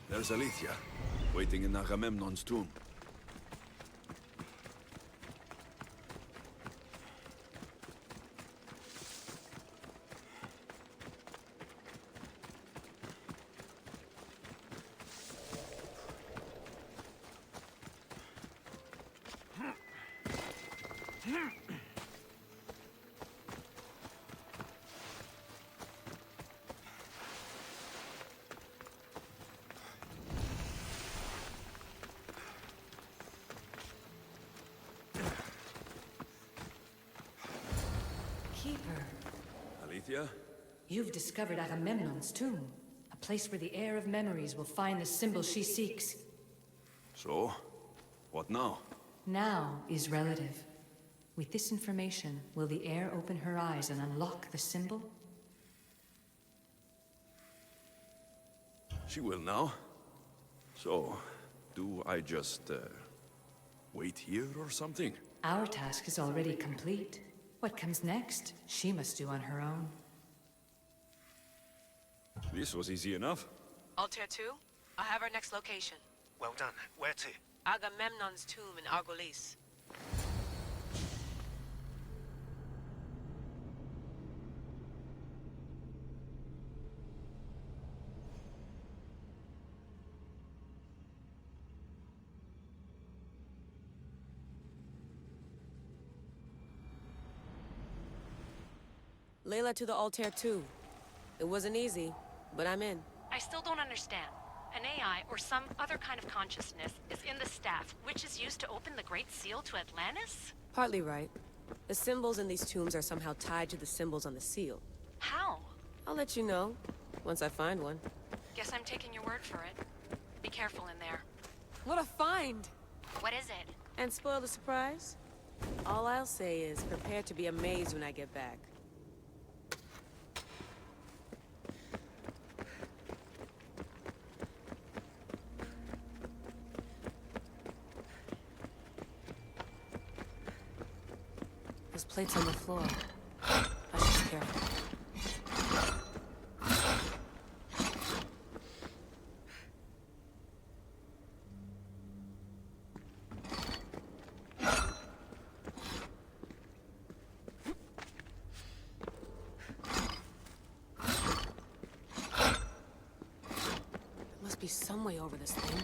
There's Alethea, waiting in Agamemnon's tomb. Keeper, Alethea? you've discovered Agamemnon's tomb. A place where the heir of memories will find the symbol she seeks. So? What now? Now is relative. With this information, will the heir open her eyes and unlock the symbol? She will now. So, do I just, wait here or something? Our task is already complete. What comes next, she must do on her own. This was easy enough. Altair 2, I have our next location. Well done. Where to? Agamemnon's tomb in Argolis. Layla to the Altair 2. It wasn't easy, but I'm in. I still don't understand. An AI, or some other kind of consciousness, is in the staff, which is used to open the Great Seal to Atlantis? Partly right. The symbols in these tombs are somehow tied to the symbols on the seal. How? I'll let you know, once I find one. Guess I'm taking your word for it. Be careful in there. What a find! What is it? And spoil the surprise? All I'll say is, prepare to be amazed when I get back. There's plates on the floor. I should be careful. There must be some way over this thing.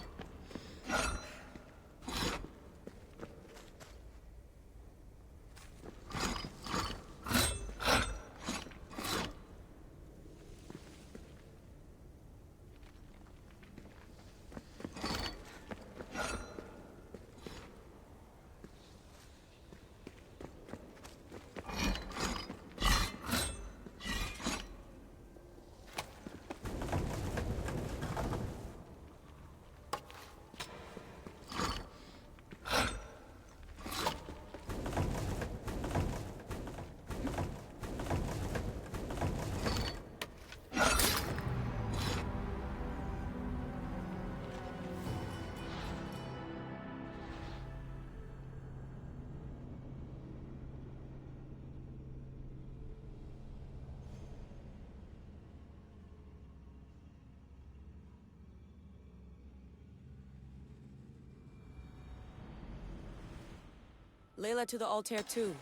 Layla to the Altair 2.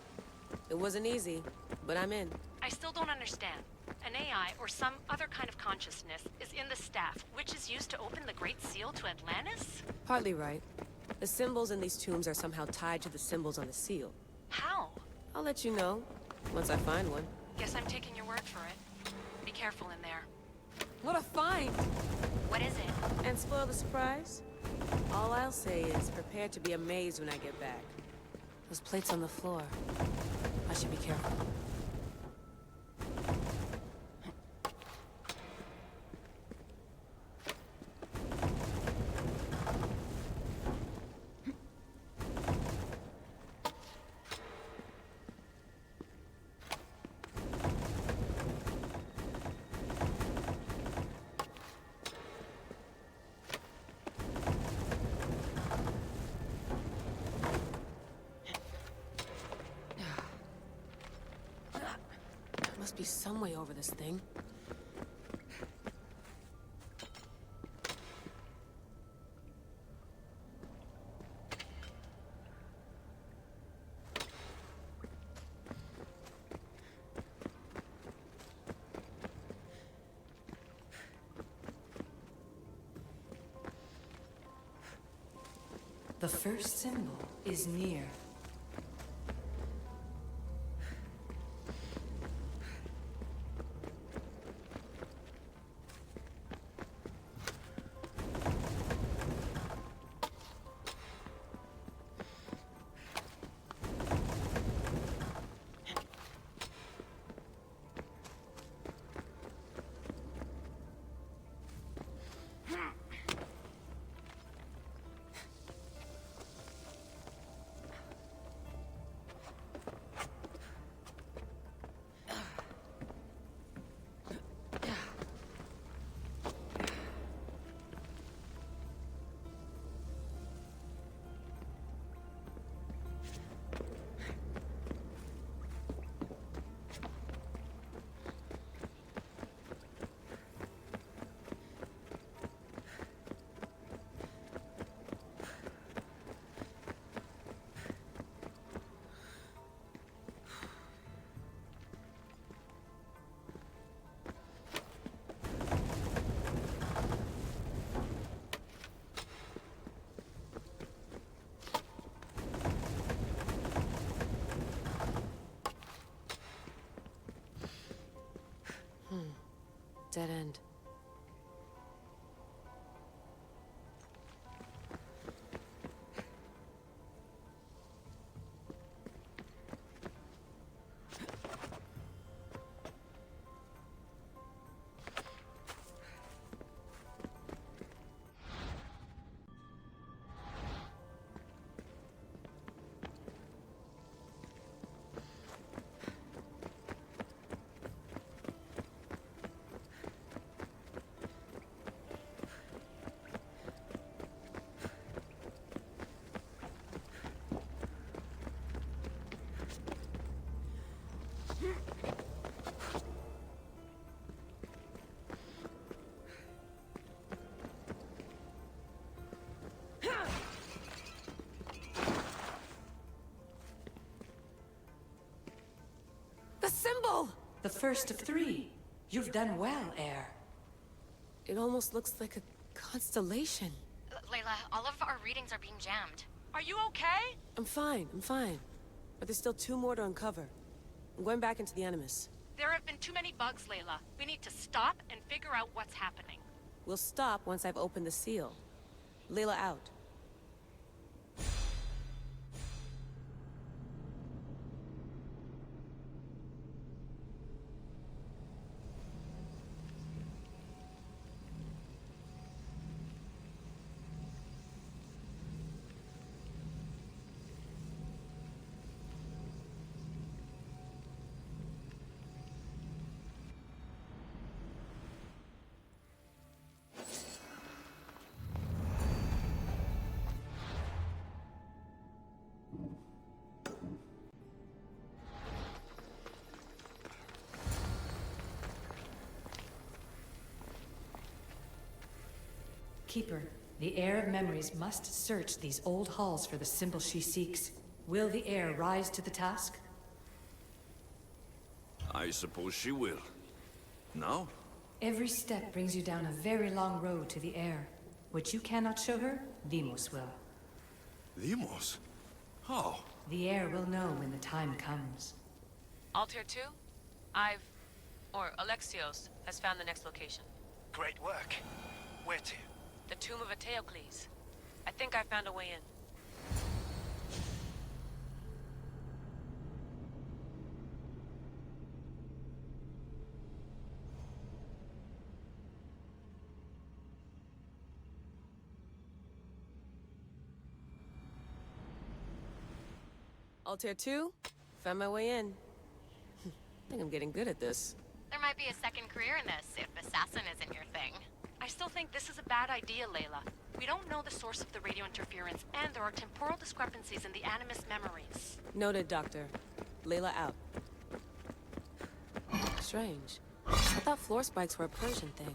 It wasn't easy, but I'm in. I still don't understand. An AI, or some other kind of consciousness, is in the staff, which is used to open the Great Seal to Atlantis? Partly right. The symbols in these tombs are somehow tied to the symbols on the seal. How? I'll let you know, once I find one. Guess I'm taking your word for it. Be careful in there. What a find! What is it? And spoil the surprise? All I'll say is, prepare to be amazed when I get back. Those plates on the floor. I should be careful. Must be some way over this thing. The first symbol is near. Dead end. The symbol! The first of three. You've done well, Heir. It almost looks like a constellation. Layla, all of our readings are being jammed. Are you okay? I'm fine. But there's still 2 more to uncover. I'm going back into the Animus. There have been too many bugs, Layla. We need to stop and figure out what's happening. We'll stop once I've opened the seal. Layla out. Keeper, the Heir of Memories must search these old halls for the symbol she seeks. Will the Heir rise to the task? I suppose she will. Now? Every step brings you down a very long road to the Heir. What you cannot show her, Deimos will. Deimos? How? The Heir will know when the time comes. Altair 2? Alexios has found the next location. Great work. Where to? The tomb of Eteocles. I think I found a way in. Altair 2? Found my way in. I think I'm getting good at this. There might be a second career in this if assassin isn't your thing. I still think this is a bad idea, Layla. We don't know the source of the radio interference, and there are temporal discrepancies in the Animus memories. Noted, Doctor. Layla out. Strange. I thought floor spikes were a Persian thing.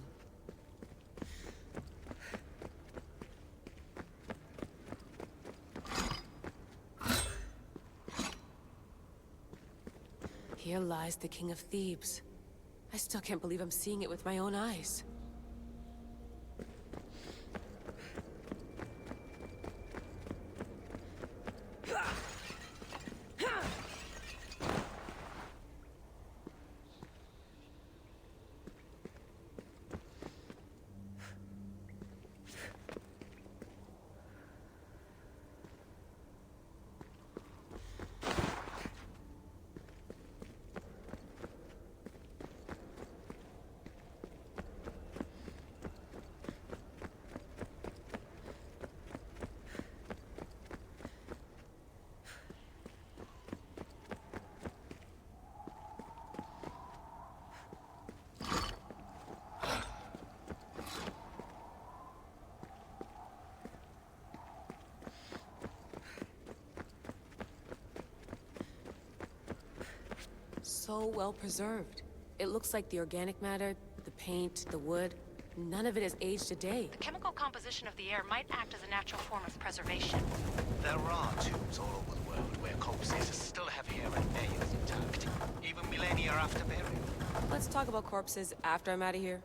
Here lies the King of Thebes. I still can't believe I'm seeing it with my own eyes. so well preserved. It looks like the organic matter, the paint, the wood, none of it has aged a day. The chemical composition of the air might act as a natural form of preservation. There are tombs all over the world where corpses still have hair and nails intact, even millennia after burial. Let's talk about corpses after I'm out of here.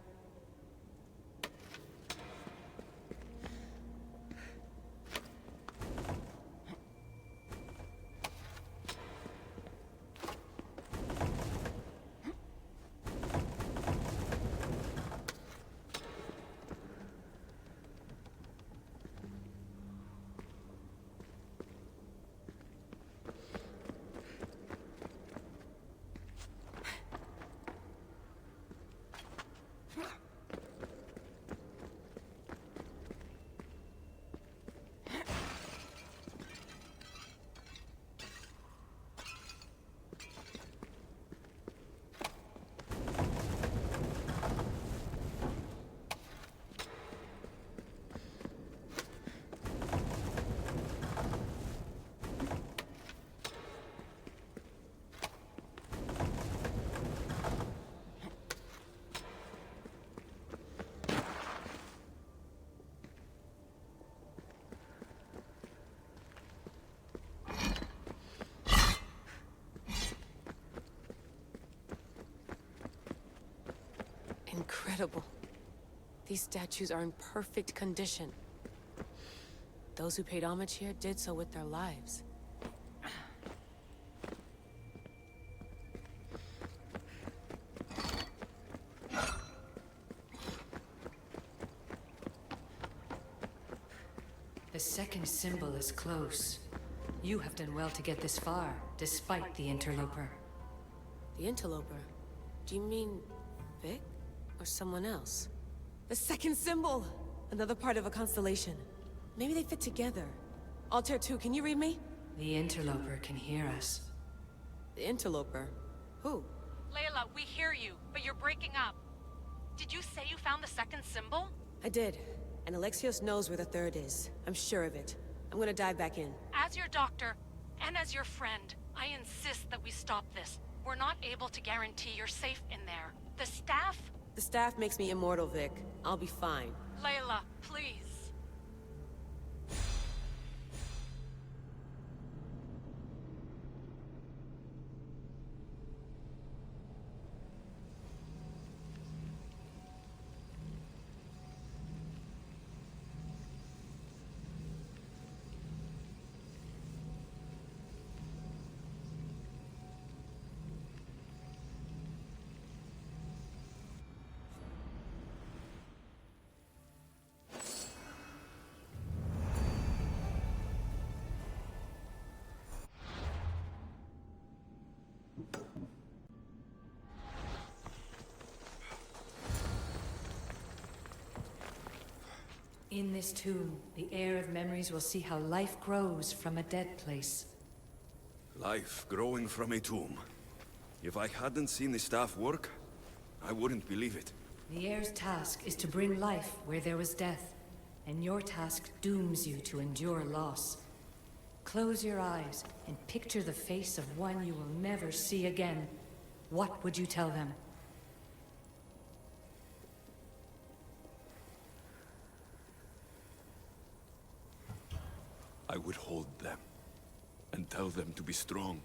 Incredible. These statues are in perfect condition. Those who paid homage here did so with their lives. The second symbol is close. You have done well to get this far, despite the interloper. The interloper? Do you mean Vic? Or someone else? The second symbol! Another part of a constellation. Maybe they fit together. Altair 2, can you read me? The interloper can hear us. The interloper? Who? Layla, we hear you, but you're breaking up. Did you say you found the second symbol? I did. And Alexios knows where the third is. I'm sure of it. I'm gonna dive back in. As your doctor, and as your friend, I insist that we stop this. We're not able to guarantee you're safe in there. The staff... The staff makes me immortal, Vic. I'll be fine. Layla, please. In this tomb, the heir of memories will see how life grows from a dead place. Life growing from a tomb. If I hadn't seen the staff work, I wouldn't believe it. The heir's task is to bring life where there was death, and your task dooms you to endure loss. Close your eyes and picture the face of one you will never see again. What would you tell them? I would hold them, and tell them to be strong,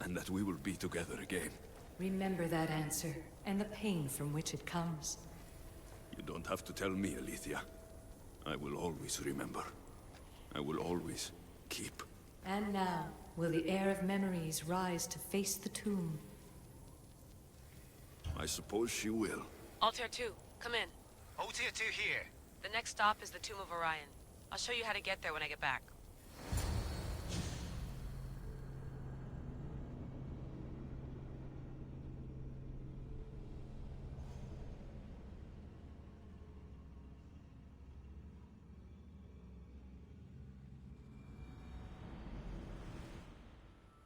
and that we will be together again. Remember that answer, and the pain from which it comes. You don't have to tell me, Alethea. I will always remember. I will always keep. And now, will the heir of memories rise to face the tomb? I suppose she will. Altair 2, come in. Altair 2 here. The next stop is the Tomb of Orion. I'll show you how to get there when I get back.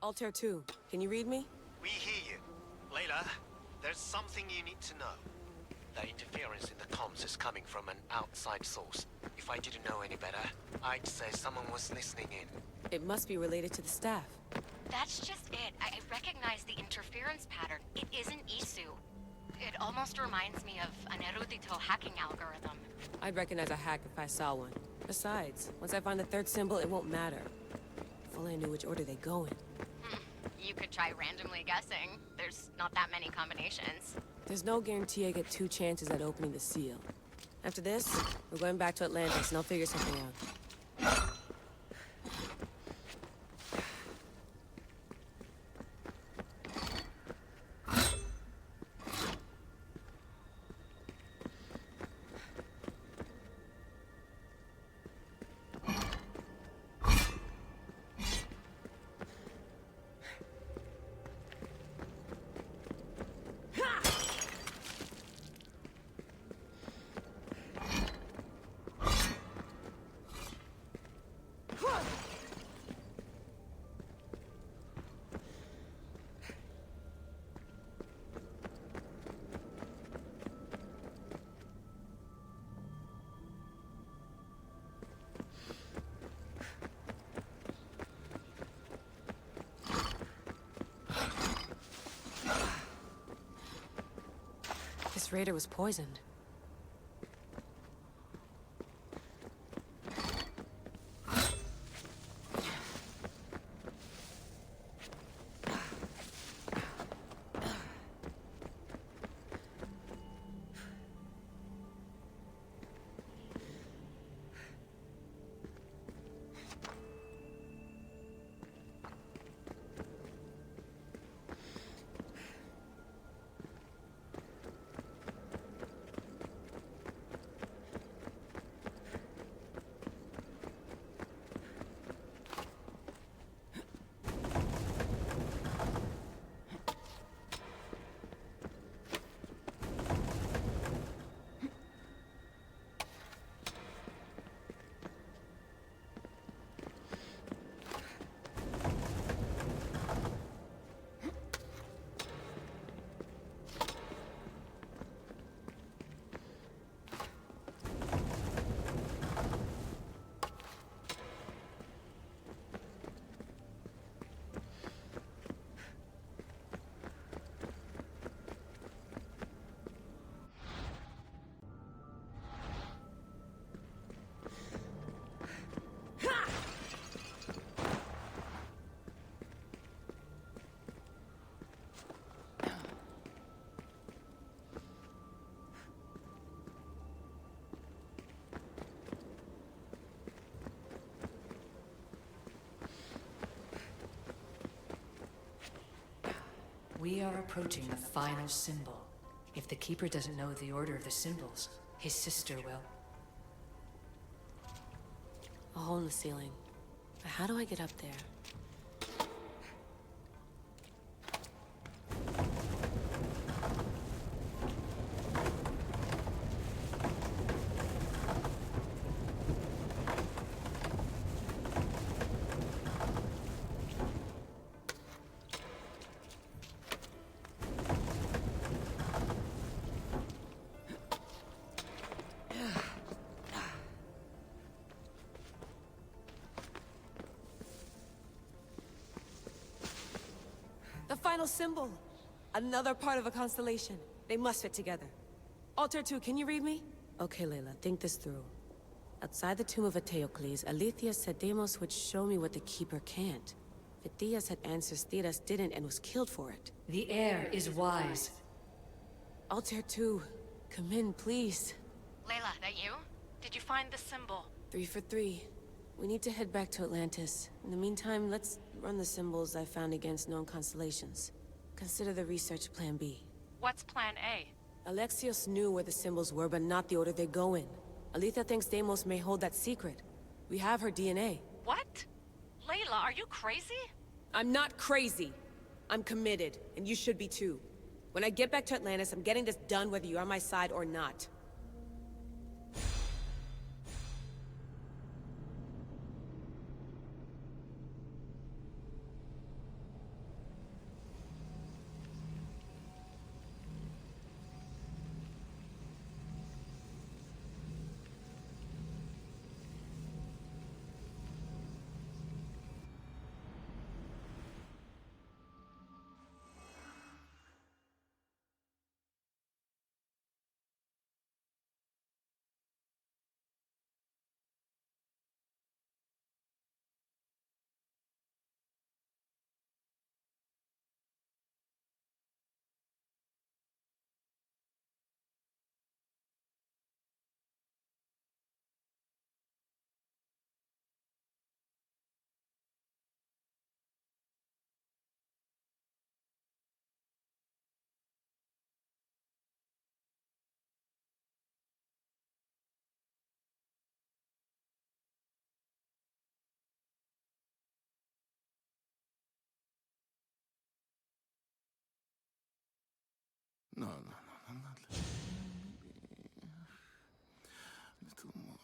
Altair 2, can you read me? We hear you. Layla, there's something you need to know. The interference in the comms is coming from an outside source. If I didn't know any better, I'd say someone was listening in. It must be related to the staff. That's just it. I recognize the interference interference pattern. It isn't Isu. It almost reminds me of an erudito hacking algorithm. I'd recognize a hack if I saw one. Besides, once I find the third symbol, it won't matter. If only I knew which order they go in. You could try randomly guessing. There's not that many combinations. There's no guarantee I get 2 chances at opening the seal. After this, we're going back to Atlantis and I'll figure something out. This raider was poisoned. We are approaching the final symbol. If the Keeper doesn't know the order of the symbols, his sister will. A hole in the ceiling. But how do I get up there? The final symbol! Another part of a constellation. They must fit together. Altair 2, can you read me? Okay, Layla, think this through. Outside the tomb of Eteocles, Alethea said Deimos would show me what the Keeper can't. Phidias had answers Theras didn't and was killed for it. The air is wise. Altair 2, come in, please. Layla, that you? Did you find the symbol? 3 for 3. We need to head back to Atlantis. In the meantime, let's run the symbols I found against known constellations. Consider the research plan B. What's plan A? Alexios knew where the symbols were, but not the order they go in. Alethea thinks Deimos may hold that secret. We have her DNA. What? Layla, are you crazy? I'm not crazy. I'm committed, and you should be too. When I get back to Atlantis, I'm getting this done whether you're on my side or not. No, not little more.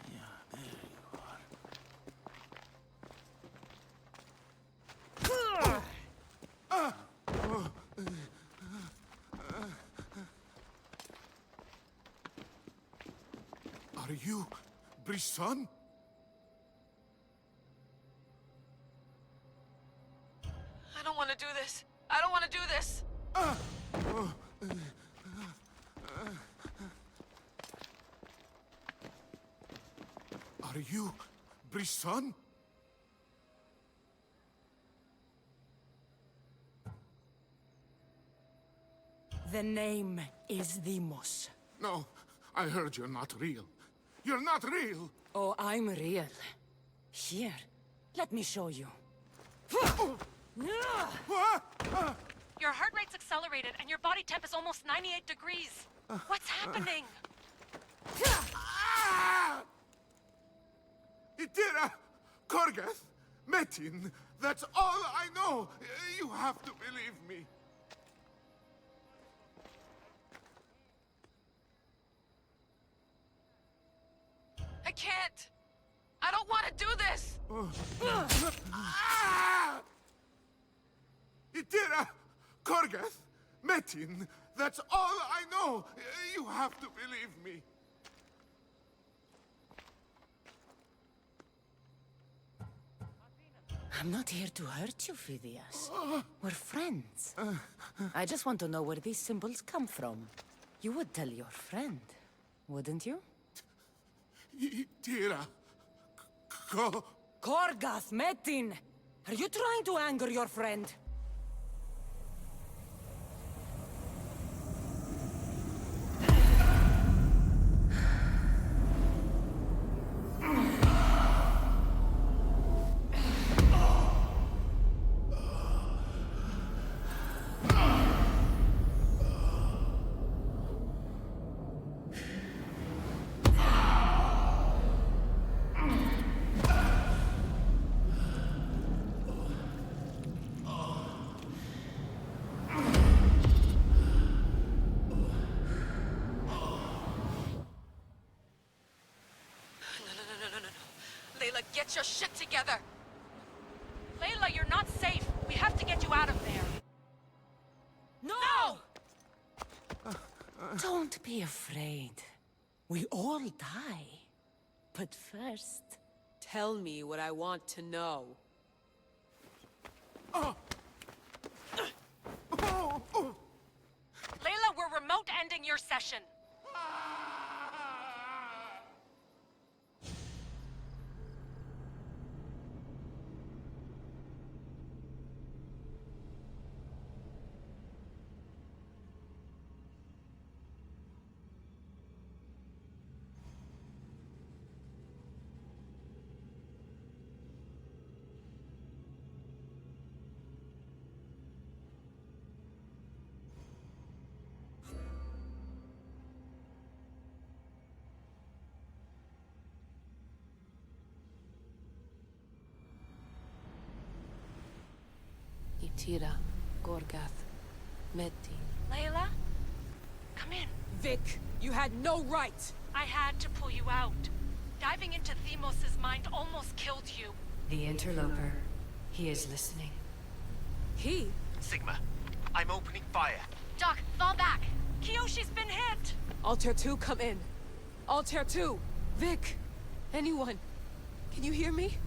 Yeah, there you are. Are you Brisson? I don't want to do this. I don't want to do this. Are you Brisson? The name is Deimos. No, I heard you're not real. You're not real! Oh, I'm real. Here, let me show you. Your heart rate's accelerated and your body temp is almost 98 degrees. What's happening? Itira! Korgath! Metin! That's all I know! You have to believe me. I can't. I don't want to do this. Itira! Korgath! Metin! That's all I know! You have to believe me. I'm not here to hurt you, Phidias. We're friends. I just want to know where these symbols come from. You would tell your friend, wouldn't you? Itira! Korgath, Metin! Are you trying to anger your friend? Layla, get your shit together. Layla, you're not safe. We have to get you out of there. No! Don't be afraid. We all die. But first... Tell me what I want to know. Layla, we're remote ending your session. Itira, Gorgath, Metin. Layla? Come in. Vic, you had no right! I had to pull you out. Diving into Deimos' mind almost killed you. The interloper. He is listening. He? Sigma, I'm opening fire. Doc, fall back. Kiyoshi's been hit. Altair 2, come in. Altair 2! Vic! Anyone? Can you hear me?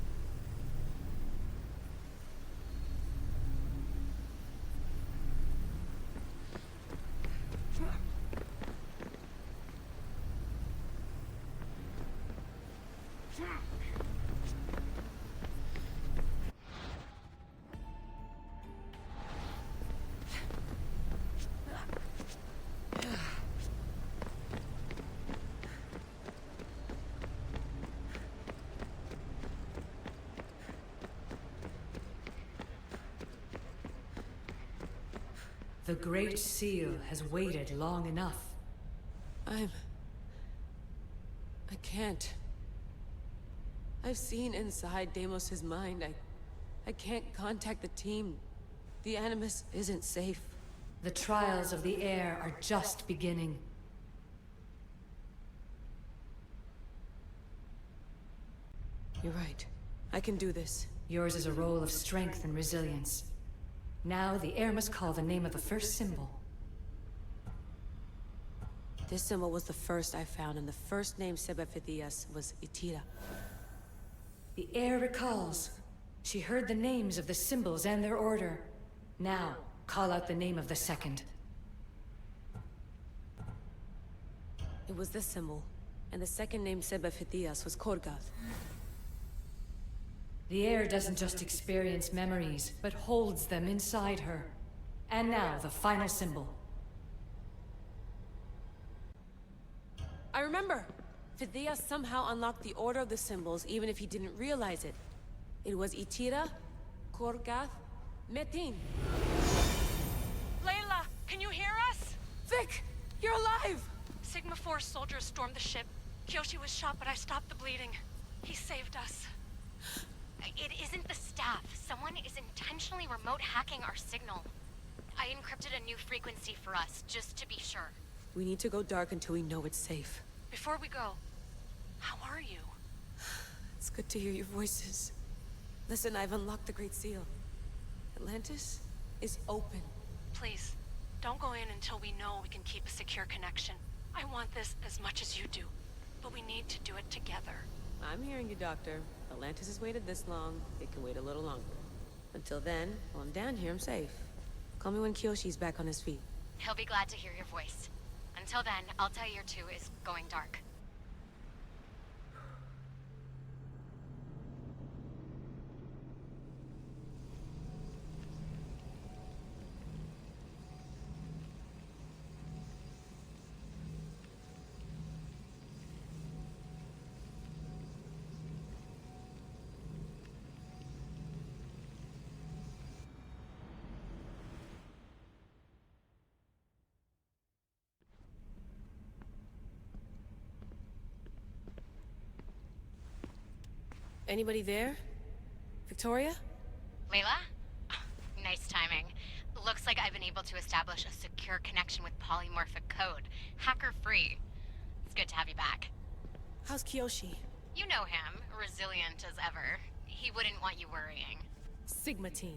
The Great Seal has waited long enough. I can't. I've seen inside Deimos' mind. I can't contact the team. The Animus isn't safe. The trials of the air are just beginning. You're right. I can do this. Yours is a role of strength and resilience. Now the air must call the name of the first symbol. This symbol was the first I found, and the first name Sebephidias was Itira. The air recalls. She heard the names of the symbols and their order. Now, call out the name of the second. It was this symbol, and the second name Sebephidias was Korgath. The air doesn't just experience memories, but holds them inside her. And now, the final symbol. I remember! Phidias somehow unlocked the order of the symbols, even if he didn't realize it. It was Itira, Korgath, Metin. Layla, can you hear us? Vic! You're alive! Sigma 4 soldiers stormed the ship. Kyoshi was shot, but I stopped the bleeding. He saved us. It isn't the staff. Someone is intentionally remote hacking our signal. I encrypted a new frequency for us, just to be sure. We need to go dark until we know it's safe. Before we go, how are you? It's good to hear your voices. Listen, I've unlocked the Great Seal. Atlantis is open. Please, don't go in until we know we can keep a secure connection. I want this as much as you do, but we need to do it together. I'm hearing you, Doctor. Atlantis has waited this long. It can wait a little longer. Until then, while I'm down here, I'm safe. Call me when Kyoshi's back on his feet. He'll be glad to hear your voice. Until then, Altair 2 is going dark. Anybody there? Victoria? Layla? Nice timing. Looks like I've been able to establish a secure connection with polymorphic code. Hacker-free. It's good to have you back. How's Kyoshi? You know him, resilient as ever. He wouldn't want you worrying. Sigma team.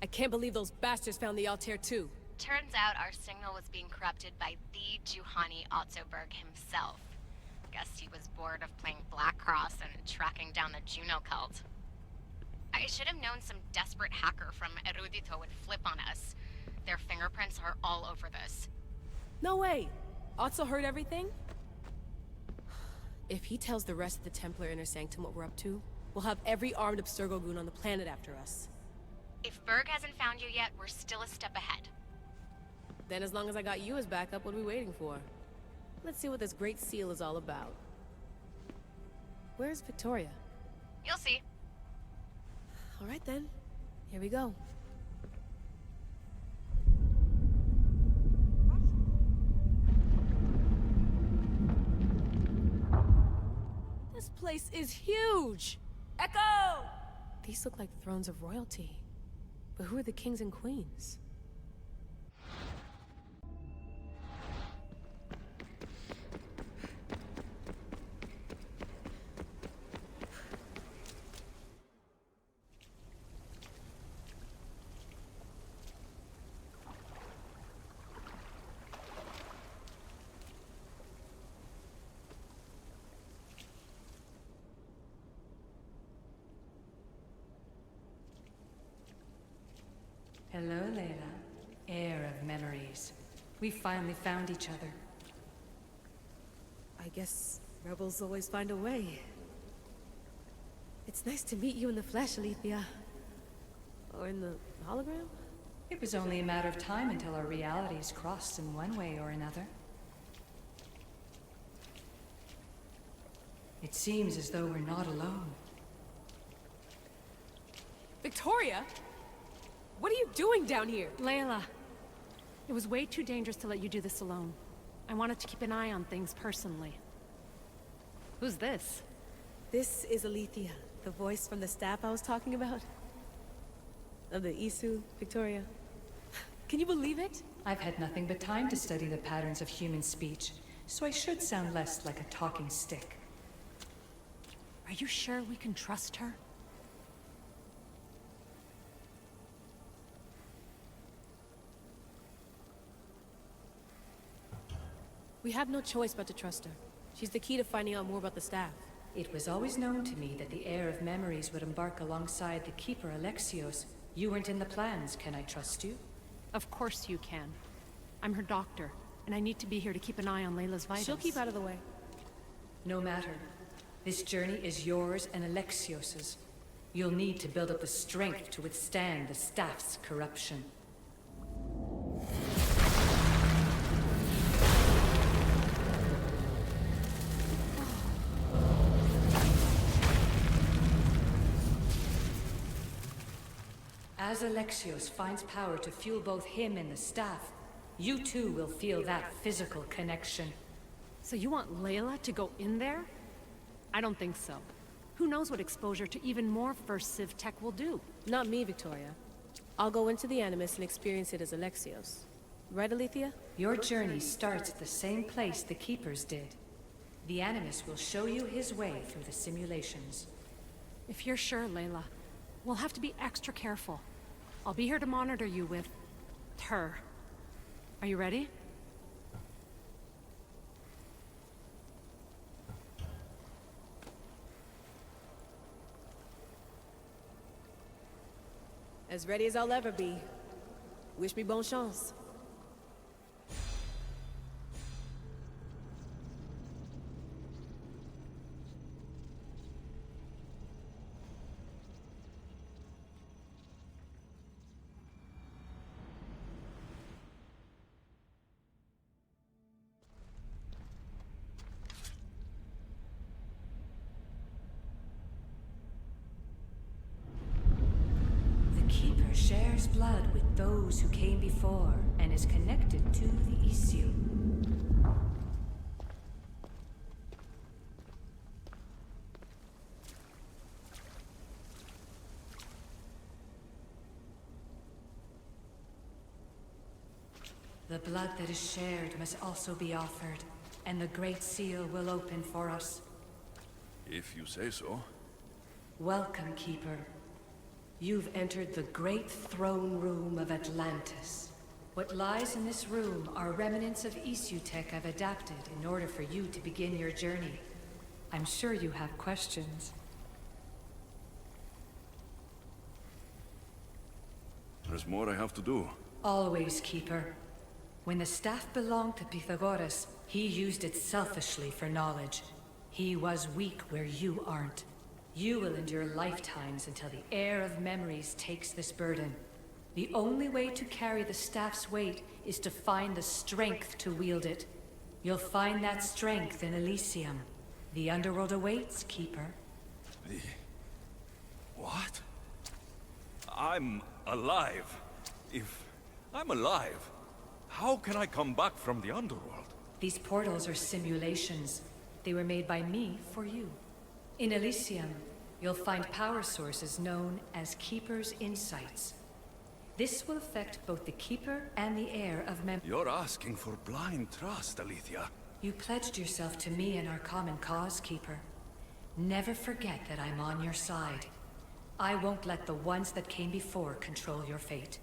I can't believe those bastards found the Altair 2. Turns out our signal was being corrupted by the Juhani Ottoberg himself. Guess he was bored of playing Black Cross and tracking down the Juno cult. I should have known some desperate hacker from Erudito would flip on us. Their fingerprints are all over this. No way! Otso heard everything? If he tells the rest of the Templar Inner Sanctum what we're up to, we'll have every armed Abstergo goon on the planet after us. If Berg hasn't found you yet, we're still a step ahead. Then as long as I got you as backup, what are we waiting for? Let's see what this Great Seal is all about. Where's Victoria? You'll see. All right then. Here we go. This place is huge! Echo! These look like thrones of royalty. But who are the kings and queens? Hello, Layla. Heir of memories. We finally found each other. I guess rebels always find a way. It's nice to meet you in the flesh, Alethea. Or in the hologram? It was only a matter of time until our realities crossed in one way or another. It seems as though we're not alone. Victoria? What are you doing down here? Layla, it was way too dangerous to let you do this alone. I wanted to keep an eye on things personally. Who's this? This is Alethea, the voice from the staff I was talking about. Of the Isu, Victoria. Can you believe it? I've had nothing but time to study the patterns of human speech, so I should sound less like a talking stick. Are you sure we can trust her? We have no choice but to trust her. She's the key to finding out more about the staff. It was always known to me that the heir of memories would embark alongside the keeper Alexios. You weren't in the plans, can I trust you? Of course you can. I'm her doctor, and I need to be here to keep an eye on Layla's vitals. She'll keep out of the way. No matter. This journey is yours and Alexios's. You'll need to build up the strength to withstand the staff's corruption. As Alexios finds power to fuel both him and the staff, you too will feel that physical connection. So you want Layla to go in there? I don't think so. Who knows what exposure to even more First Civ tech will do? Not me, Victoria. I'll go into the Animus and experience it as Alexios. Right, Alethea? Your journey starts at the same place the Keepers did. The Animus will show you his way through the simulations. If you're sure, Layla, we'll have to be extra careful. I'll be here to monitor you with her. Are you ready? As ready as I'll ever be. Wish me bonne chance. Shares blood with those who came before and is connected to the issue. The blood that is shared must also be offered, and the Great Seal will open for us. If you say so. Welcome, Keeper. You've entered the great throne room of Atlantis. What lies in this room are remnants of issue tech I've adapted in order for you to begin your journey. I'm sure you have questions. There's more I have to do. Always, Keeper. When the staff belonged to Pythagoras, he used it selfishly for knowledge. He was weak where you aren't. You will endure lifetimes until the heir of memories takes this burden. The only way to carry the staff's weight is to find the strength to wield it. You'll find that strength in Elysium. The underworld awaits, Keeper. What? I'm alive. If I'm alive, how can I come back from the underworld? These portals are simulations. They were made by me for you. In Elysium, you'll find power sources known as Keeper's Insights. This will affect both the Keeper and the heir of memory. You're asking for blind trust, Alethea. You pledged yourself to me and our common cause, Keeper. Never forget that I'm on your side. I won't let the ones that came before control your fate.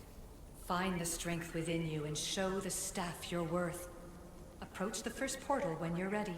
Find the strength within you and show the staff your worth. Approach the first portal when you're ready.